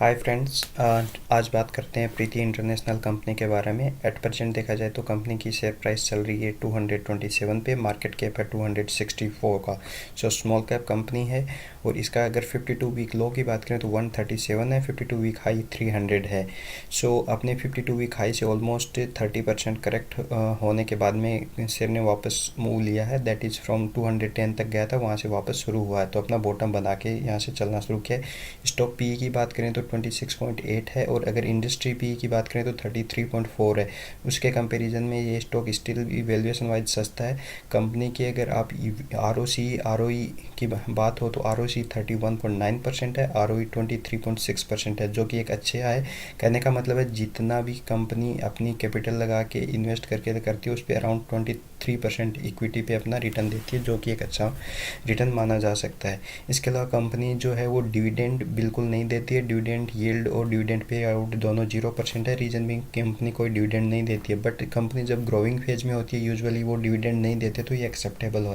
Hi friends, आज बात करते हैं प्रीति इंटरनेशनल कंपनी के बारे में। एट प्रेजेंट देखा जाए तो कंपनी की शेयर प्राइस चल रही है 227 पे, मार्केट कैप है 264 का। सो स्मॉल कैप कंपनी है और इसका अगर 52 वीक लो की बात करें तो 137 है, 52 वीक हाई 300 है। सो अपने 52 वीक हाई से ऑलमोस्ट 30% करेक्ट होने के बाद में शेयर ने वापस मूव लिया है। दैट इज़ फ्रॉम 210 तक गया था, वहाँ से वापस शुरू हुआ है, तो अपना बॉटम बना के यहाँ से चलना शुरू किया है। स्टॉक पी की बात करें तो 26.8 है और अगर इंडस्ट्री पी की बात करें तो 33.4 है। उसके कंपैरिजन में ये स्टॉक स्टिल वैल्यूएशन वाइज सस्ता है। कंपनी की अगर आप R O C R O ई की बात हो तो आर ओ सी 31.9% है, आर ओ ई 23.6% है, जो कि एक अच्छे है। कहने का मतलब है जितना भी कंपनी अपनी कैपिटल लगा के इन्वेस्ट करके करती है उस पर अराउंड 23% इक्विटी पे अपना रिटर्न देती है, जो कि एक अच्छा रिटर्न माना जा सकता है। इसके अलावा कंपनी जो है वो डिविडेंड बिल्कुल नहीं देती है। डिविडेंड यील्ड और डिविडेंड पे आउट दोनों 0% है। रीजन भी कंपनी कोई डिविडेंड नहीं देती है, बट कंपनी जब ग्रोइंग फेज में होती है यूजुअली वो डिविडेंड नहीं देते, तो ये एक्सेप्टेबल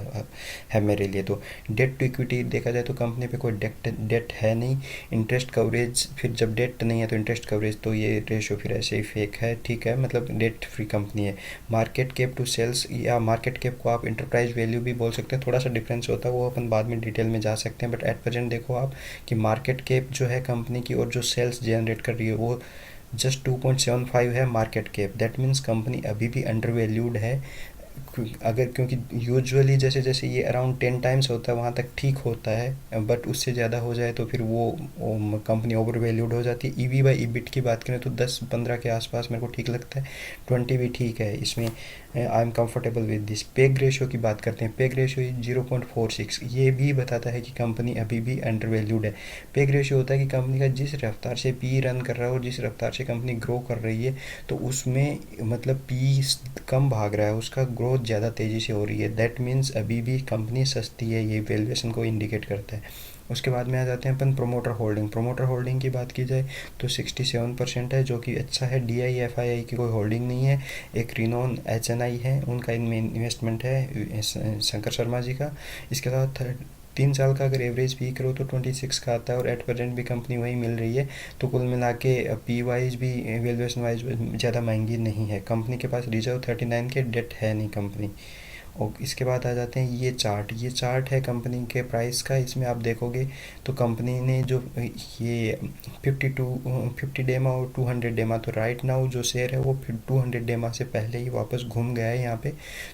है मेरे लिए। तो डेट टू इक्विटी देखा जाए तो कंपनी पे कोई डेट है नहीं। इंटरेस्ट कवरेज, फिर जब डेट नहीं है तो इंटरेस्ट कवरेज, तो ये रेशो फिर ऐसे ही फेक है, ठीक है, मतलब डेट फ्री कंपनी है। मार्केट कैप टू सेल्स, या मार्केट कैप को आप इंटरप्राइज वैल्यू भी बोल सकते हैं, थोड़ा सा डिफरेंस होता है, वो अपन बाद में डिटेल में जा सकते हैं। बट एट प्रेजेंट देखो आप कि मार्केट कैप जो है कंपनी की और जो सेल्स जनरेट कर रही है वो जस्ट 2.75 है market cap. That means company अभी भी अंडर वैल्यूड है। अगर क्योंकि यूजुअली जैसे जैसे ये अराउंड 10 टाइम्स होता है वहाँ तक ठीक होता है, बट उससे ज़्यादा हो जाए तो फिर वो कंपनी ओवर वैल्यूड हो जाती है। ईवी बाई ईबिट की बात करें तो 10-15 के आसपास मेरे को ठीक लगता है, 20 भी ठीक है इसमें। I am comfortable with this. Peg ratio की बात करते हैं, पेग रेशो 0.46, ये भी बताता है कि कंपनी अभी भी अंडर वैल्यूड है। पेग रेशो होता है कि कंपनी का जिस रफ्तार से पी रन कर रहा है और जिस रफ्तार से कंपनी ग्रो कर रही है, तो उसमें मतलब पी कम भाग रहा है, उसका ग्रोथ ज़्यादा तेज़ी से हो रही है। दैट मीन्स अभी भी कंपनी सस्ती है, ये वैल्यूएशन को इंडिकेट करता है। उसके बाद में आ जाते हैं अपन प्रोमोटर होल्डिंग। प्रोमोटर होल्डिंग की बात की जाए तो 67% है, जो कि अच्छा है। डी आई एफ आई आई की कोई होल्डिंग नहीं है। एक रिनोन एच एन आई है, उनका इनमें इन्वेस्टमेंट है शंकर शर्मा जी का। इसके साथ 3 साल का अगर एवरेज पी करो तो 26 का आता है और एट प्रेजेंट भी कंपनी वही मिल रही है। तो कुल मिला के पी वाइज भी वैल्यूएशन वाइज ज़्यादा महंगी नहीं है। कंपनी के पास रिजर्व 39 के, डेट है नहीं कंपनी। और इसके बाद आ जाते हैं ये चार्ट है कंपनी के प्राइस का। इसमें आप देखोगे तो कंपनी ने जो ये 50 डेमा और 200 डेमा, तो राइट नाउ जो शेयर है वो फिर 200 डेमा से पहले ही वापस घूम गया है यहाँ पे।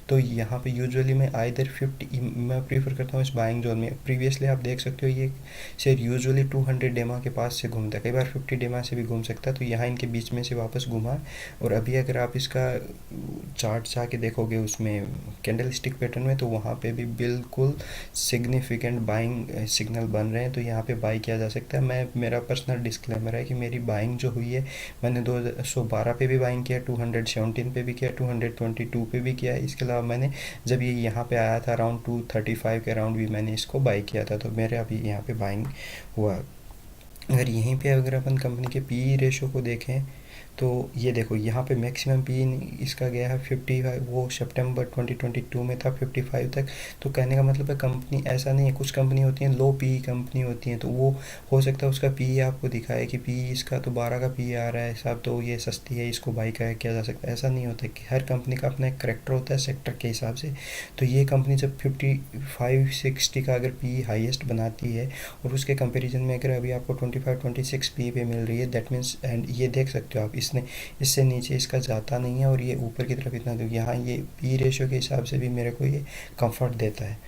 तो यहाँ पे यूजुअली मैं आइदर 50 मैं प्रीफर करता हूँ इस बाइंग जोन में। प्रीवियसली आप देख सकते हो ये शेयर यूजुअली 200 डेमा के पास से घूमता है, कई बार 50 डेमा से भी घूम सकता है, तो यहाँ इनके बीच में से वापस घूमा। और अभी अगर आप इसका चार्ट जाके देखोगे उसमें कैंडल स्टिक पैटर्न में, तो वहाँ पे भी बिल्कुल सिग्निफिकेंट बाइंग सिग्नल बन रहे हैं, तो यहाँ पे बाई किया जा सकता है। मैं मेरा पर्सनल डिस्क्लेमर है कि मेरी बाइंग जो हुई है, मैंने 2012 पे भी बाइंग किया, 217 पे भी किया, 222 पे भी किया। इसके अलावा मैंने जब ये यहाँ पे आया था अराउंड 235 के अराउंड भी मैंने इसको बाई किया था, तो मेरे अभी यहाँ पे बाइंग हुआ। अगर यहीं पे अगर अपन कंपनी के पी रेशो को देखें तो ये देखो यहाँ पे मैक्सिमम पी इसका गया है 55, वो सितंबर 2022 में था 55 तक। तो कहने का मतलब है कंपनी ऐसा नहीं है, कुछ कंपनी होती हैं लो पी कंपनी होती हैं, तो वो हो सकता है उसका पी आपको दिखाए कि पी इसका तो 12 का पी आ रहा है साहब, तो ये सस्ती है, इसको बाई किया जा सकता है। ऐसा नहीं होता कि हर कंपनी का अपना एक करेक्टर होता है सेक्टर के हिसाब से। तो ये कंपनी जब 55-60 का अगर पी हाईएस्ट बनाती है और उसके कंपेरिजन में अगर अभी आपको 25-26 पी पे मिल रही है, दैट मीन्स, एंड ये देख सकते हो आप इसने इससे नीचे इसका जाता नहीं है और ये ऊपर की तरफ इतना, तो यहाँ ये पी रेशो के हिसाब से भी मेरे को ये कंफर्ट देता है।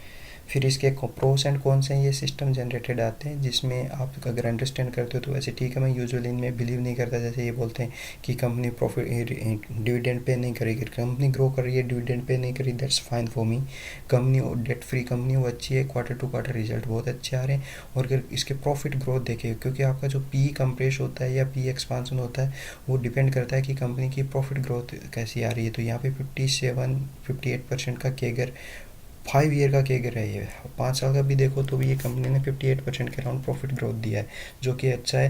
फिर इसके प्रोस एंड कौन से ये सिस्टम जनरेटेड आते हैं जिसमें आप अगर अंडरस्टैंड करते हो तो वैसे ठीक है। मैं यूजुअली इनमें बिलीव नहीं करता, जैसे ये बोलते हैं कि कंपनी प्रॉफिट डिविडेंड पे नहीं करेगी, कंपनी ग्रो कर रही है डिविडेंड पे नहीं करी, that's fine for me. Company debt free company वो अच्छी है, क्वार्टर टू क्वार्टर रिजल्ट बहुत अच्छे आ रहे हैं। और अगर इसके प्रॉफिट ग्रोथ देखें, क्योंकि आपका जो पी कंप्रेस होता है या पी एक्सपांसन होता है वो डिपेंड करता है कि कंपनी की प्रॉफिट ग्रोथ कैसी आ रही है। तो यहाँ पे 57-58% का केगर 5 ईयर का केगर है ये, 5 साल का भी देखो तो भी ये कंपनी ने 58% के अराउंड प्रॉफिट ग्रोथ दिया है, जो कि अच्छा है।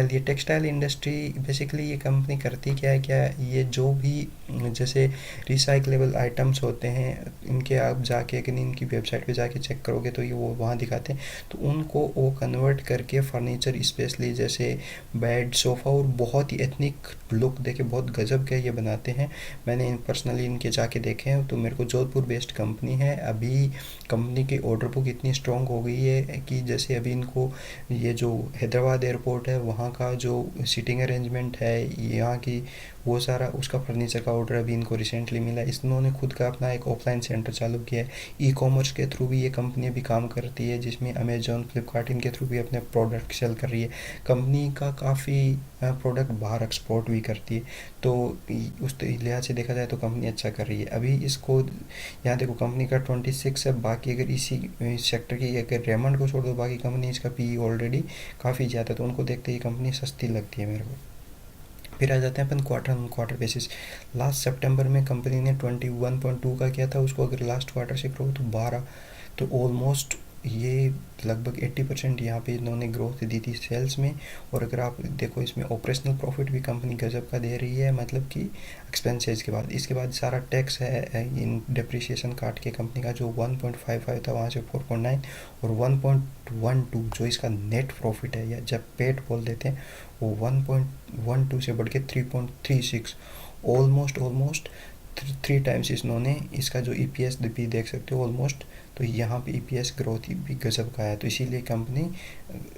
ये टेक्सटाइल इंडस्ट्री बेसिकली ये कंपनी करती क्या है, ये जो भी जैसे रिसाइकलेबल आइटम्स होते हैं इनके, आप जाके अगर इनकी वेबसाइट पे जाके चेक करोगे तो ये वो वहाँ दिखाते हैं, तो उनको वो कन्वर्ट करके फर्नीचर, स्पेशली जैसे बेड, सोफ़ा, और बहुत ही एथनिक लुक देके बहुत गजब के ये बनाते हैं। मैंने पर्सनली इनके जाके देखे हैं, तो मेरे को जोधपुर बेस्ड कंपनी है। अभी कंपनी की ऑर्डर बुक इतनी स्ट्रॉन्ग हो गई है कि जैसे अभी इनको ये जो हैदराबाद एयरपोर्ट है वहाँ का जो सीटिंग अरेंजमेंट है यहाँ की, वो सारा उसका फर्नीचर का ऑर्डर अभी इनको रिसेंटली मिला है। इन्होंने खुद का अपना एक ऑफलाइन सेंटर चालू किया है। ई कॉमर्स के थ्रू भी ये कंपनी अभी काम करती है, जिसमें अमेजोन, फ्लिपकार्ट इनके थ्रू भी अपने प्रोडक्ट सेल कर रही है। कंपनी का काफ़ी प्रोडक्ट बाहर एक्सपोर्ट भी करती है, तो उस लिहाज से देखा जाए तो कंपनी अच्छा कर रही है। अभी इसको यहाँ देखो कंपनी का 26 है, बाकी अगर इसी सेक्टर की अगर रेमंड को छोड़ दो बाकी कंपनी इसका पी ऑलरेडी काफ़ी ज़्यादा, तो उनको देखते ही कंपनी सस्ती लगती है मेरे को। फिर आ जाते हैं अपन क्वार्टर बेसिस। लास्ट सितंबर में कंपनी ने 21.2 का किया था, उसको अगर लास्ट क्वार्टर से करो तो 12, तो ऑलमोस्ट ये लगभग 80% यहाँ पे इन्होंने ग्रोथ दी थी सेल्स में। और अगर आप देखो इसमें ऑपरेशनल प्रॉफिट भी कंपनी गजब का दे रही है, मतलब कि एक्सपेंसेस के बाद, इसके बाद सारा टैक्स है इन डिप्रिसिएशन काट के कंपनी का जो 1.55 था वहाँ से 4.9, और 1.12 जो इसका नेट प्रॉफिट है या जब पेट बोल देते हैं वो 1.12 से बढ़ के 3.36, ऑलमोस्ट 3 टाइम्स इन्होंने इसका जो ईपीएस भी देख सकते हो ऑलमोस्ट। तो यहाँ पे ईपीएस ग्रोथ भी गजब का है, तो इसीलिए कंपनी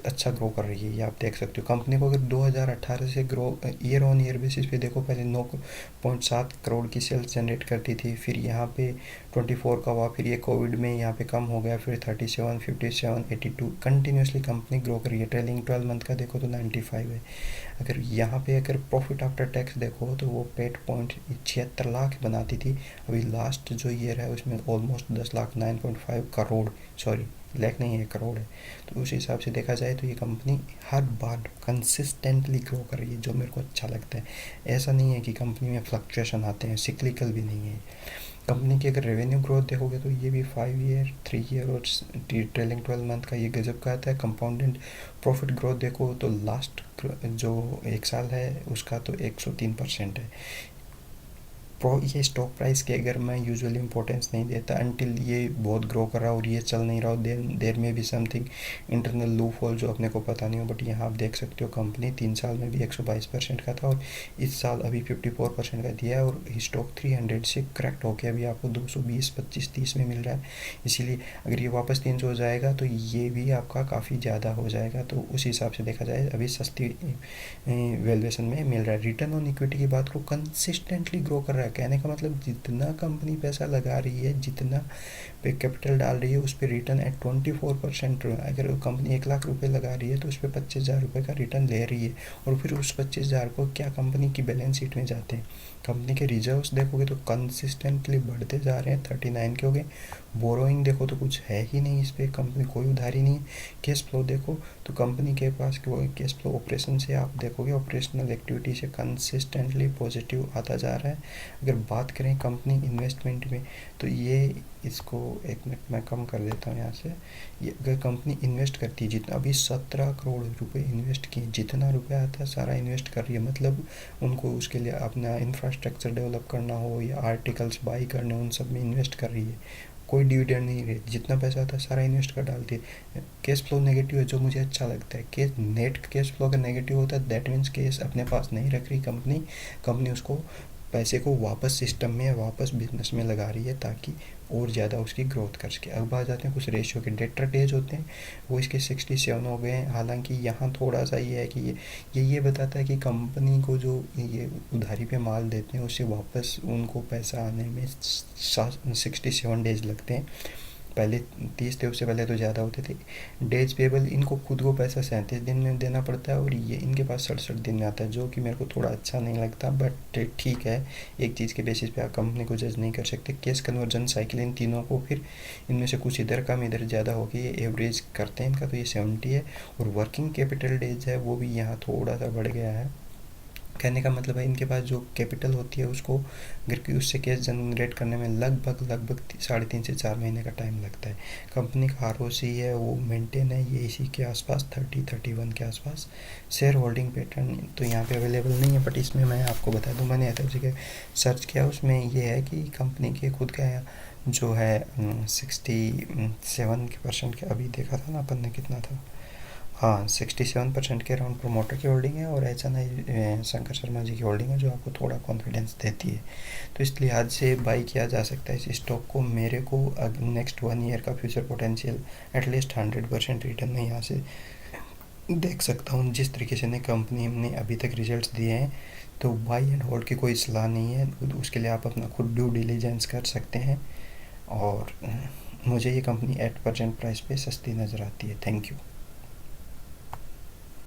अच्छा ग्रो कर रही है, ये आप देख सकते हो। कंपनी को अगर 2018 से grow year on year basis पे देखो, पहले 9.7 करोड़ की सेल्स जनरेट करती थी, फिर यहाँ पे 24 का हुआ, फिर ये कोविड में यहाँ पे कम हो गया, फिर 37, 57, 82 कंटिन्यूसली कंपनी ग्रो कर रही है। ट्रेलिंग 12 मंथ का देखो तो 95 है। अगर यहाँ पे अगर प्रॉफिट आफ्टर टैक्स देखो तो वो 8.76 लाख बनाती थी, अभी लास्ट जो ईयर है उसमें ऑलमोस्ट 10 लाख, 9.5 करोड़, सॉरी लाख नहीं है करोड़ है। तो उस हिसाब से देखा जाए तो ये कंपनी हर बार कंसिस्टेंटली ग्रो कर रही है, जो मेरे को अच्छा लगता है। ऐसा नहीं है कि कंपनी में फ्लक्चुएशन आते हैं, सिक्लिकल भी नहीं है। कंपनी की अगर रेवेन्यू ग्रोथ देखोगे तो ये भी 5 ईयर, 3 ईयर और ट्रेलिंग 12 मंथ का ये गजब का आता है। कंपाउंडेड प्रॉफिट ग्रोथ देखो तो लास्ट जो 1 साल है उसका तो 103% है। ये स्टॉक प्राइस के अगर मैं यूजुअली इंपॉर्टेंस नहीं देता अनटिल ये बहुत ग्रो कर रहा हो और ये चल नहीं रहा हो, देर में भी समथिंग इंटरनल लूप होल जो अपने को पता नहीं हो। बट यहाँ आप देख सकते हो कंपनी 3 साल में भी 122% का था और इस साल अभी 54% का दिया है, और स्टॉक 300 से करेक्ट होकर अभी आपको 220, 25, 30 में मिल रहा है। इसीलिए अगर ये वापस 300 हो जाएगा तो ये भी आपका काफ़ी ज़्यादा हो जाएगा, तो उस हिसाब से देखा जाए अभी सस्ती वैल्यूएशन में मिल रहा है। रिटर्न ऑन इक्विटी की बात को कंसिस्टेंटली ग्रो कर रहा है, कहने का मतलब जितना कंपनी पैसा लगा रही है, जितना पे कैपिटल डाल रही है उस पर रिटर्न एट 24%। अगर कंपनी 1 लाख रुपए लगा रही है तो उस पर 25,000 रुपये का रिटर्न ले रही है, और फिर उस 25,000 को क्या कंपनी की बैलेंस शीट में जाते हैं। कंपनी के रिजर्व्स देखोगे तो कंसिस्टेंटली बढ़ते जा रहे हैं, 39 के हो गए। बोरोइंग देखो तो कुछ है ही नहीं इस पर, कंपनी कोई उधारी नहीं है। कैश फ्लो देखो तो कंपनी के पास कैश फ्लो ऑपरेशन से आप देखोगे ऑपरेशनल एक्टिविटी से कंसिस्टेंटली पॉजिटिव आता जा रहा है। अगर बात करें कंपनी इन्वेस्टमेंट में तो ये इसको 1 मिनट मैं कम कर देता हूँ यहाँ से। ये अगर कंपनी इन्वेस्ट करती है जितना, अभी 17 करोड़ रुपए इन्वेस्ट किए, जितना रुपया आता है सारा इन्वेस्ट कर रही है। मतलब उनको उसके लिए अपना इंफ्रास्ट्रक्चर डेवलप करना हो या आर्टिकल्स बाई करने, उन सब में इन्वेस्ट कर रही है। कोई डिविडेंड नहीं रहती, जितना पैसा आता है सारा इन्वेस्ट कर डालती है। कैश फ्लो नेगेटिव है जो मुझे अच्छा लगता है। कैश नेट कैश फ्लो अगर नेगेटिव होता है दैट मीन्स कैश अपने पास नहीं रख रही कंपनी उसको पैसे को वापस सिस्टम में, वापस बिजनेस में लगा रही है ताकि और ज़्यादा उसकी ग्रोथ कर सके। अब आ जाते हैं कुछ रेशियो के। डेटर डेज होते हैं वो इसके 67 हो गए हैं। हालांकि यहाँ थोड़ा सा ये है कि ये बताता है कि कंपनी को जो ये उधारी पे माल देते हैं उससे वापस उनको पैसा आने में 67 डेज लगते हैं। पहले 30 थे, उससे पहले तो ज़्यादा होते थे। डेज पेबल इनको खुद को पैसा 37 दिन में देना पड़ता है और ये इनके पास 67 दिन में आता है, जो कि मेरे को थोड़ा अच्छा नहीं लगता, बट ठीक है। एक चीज़ के बेसिस पे आप कंपनी को जज नहीं कर सकते। कैश कन्वर्जन साइकिल इन तीनों को फिर इनमें से कुछ इधर कम इधर ज़्यादा होगी, ये एवरेज करते हैं इनका, तो ये 70 है। और वर्किंग कैपिटल डेज है वो भी यहाँ थोड़ा सा बढ़ गया है। कहने का मतलब है इनके पास जो कैपिटल होती है उसको अगर कि उससे कैश जनरेट करने में लगभग 3.5 से 4 महीने का टाइम लगता है। कंपनी का ROC है वो मेंटेन है, ये इसी के आसपास 30-31 के आसपास। शेयर होल्डिंग पैटर्न तो यहाँ पे अवेलेबल नहीं है, बट इसमें मैं आपको बता दूँ, मैंने ऐसा जगह सर्च किया, उसमें ये है कि कंपनी के खुद का जो है 67% के अभी देखा था ना अपन ने कितना था, हाँ 67% के अराउंड प्रमोटर की होल्डिंग है, और ऐसा नहीं शंकर शर्मा जी की होल्डिंग है जो आपको थोड़ा कॉन्फिडेंस देती है। तो इस लिहाज से बाई किया जा सकता है इस स्टॉक को। मेरे को नेक्स्ट 1 ईयर का फ्यूचर पोटेंशियल एटलीस्ट 100% रिटर्न में यहाँ से देख सकता हूँ। जिस तरीके से ने कंपनी ने अभी तक रिजल्ट्स दिए हैं, तो बाई एंड होल्ड की कोई सलाह नहीं है, उसके लिए आप अपना खुद ड्यू डिलीजेंस कर सकते हैं। और मुझे ये कंपनी 8% प्राइस पे सस्ती नज़र आती है। Thank you.